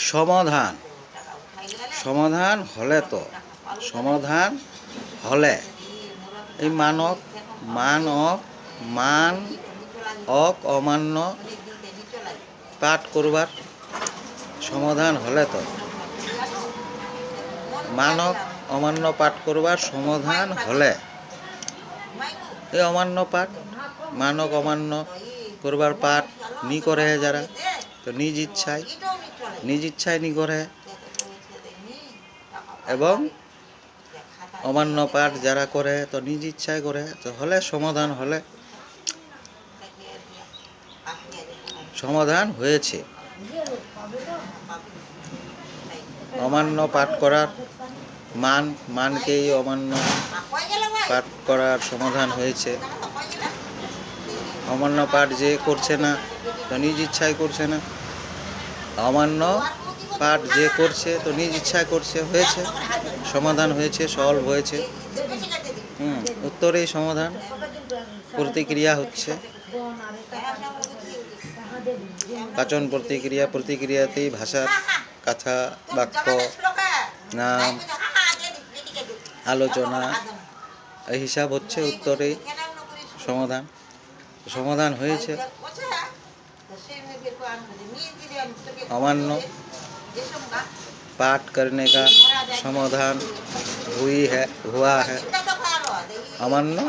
সমাধান সমাধান হলে তো সমাধান হলে এই মানক মান অমান্য পাঠ করবার সমাধান হলে তো মানক অমান্য পাঠ করবার সমাধান হলে এই অমান্য পাঠ মানক অমান্য করবার পাঠ নি করে যারা তো নিজ ইচ্ছায় নি করে এবং অমান্য পাঠ যারা করে তো নিজ ইচ্ছায় করে তো হলে সমাধান হলে সমাধান হয়েছে। অমান্য পাঠ করার মানকেই অমান্য পাঠ করার সমাধান হয়েছে। অমান্য পাঠ যে করছে না তো নিজ ইচ্ছায় করছে না, অমান্য পাঠ যে করছে তো নিজ ইচ্ছায় করছে, হয়েছে সমাধান হয়েছে, সলভ হয়েছে। উত্তরেই সমাধান, প্রতিক্রিয়া হচ্ছে পাচন প্রতিক্রিয়া, প্রতিক্রিয়াতেই ভাষার কথা বাক্য নাম আলোচনা এই হিসাব হচ্ছে উত্তরেই সমাধান। সমাধান হয়েছে। अमान्य पाठ करने का समाधान हुआ है। अमान्य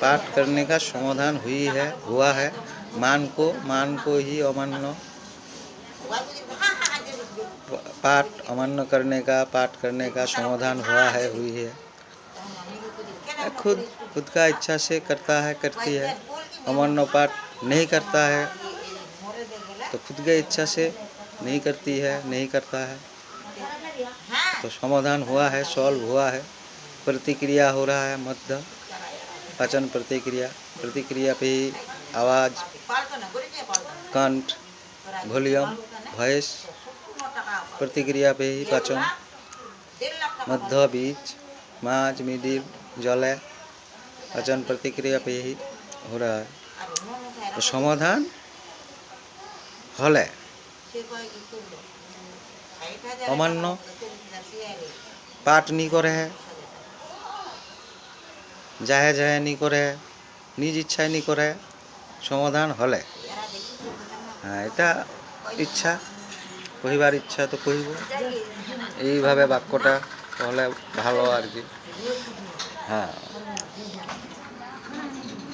पाठ करने का समाधान हुआ है। मान को ही अमान्य पाठ करने का समाधान हुई है। खुद का इच्छा से करता है, करती है। अमान्य पाठ नहीं करता है तो खुद की इच्छा से नहीं करती है, नहीं करता है तो समाधान हुआ है, सॉल्व हुआ है। प्रतिक्रिया हो रहा है, मध्य पाचन प्रतिक्रिया पे ही आवाज़, कंठ, वॉल्यूम, वॉइस, प्रतिक्रिया पे ही पाचन, मध्य बीच माज मिडिल जले पाचन प्रतिक्रिया पे ही हो रहा है। तो समाधान हले अमान्य पाठ नहीं करे है, जाहे नहीं करे है, निज इच्छा नहीं करे है, समाधान हले हाँ এটা इच्छा কহিবার इच्छा तो কহিব এইভাবে বাক্যটা তাহলে ভালো আর কি। হ্যাঁ।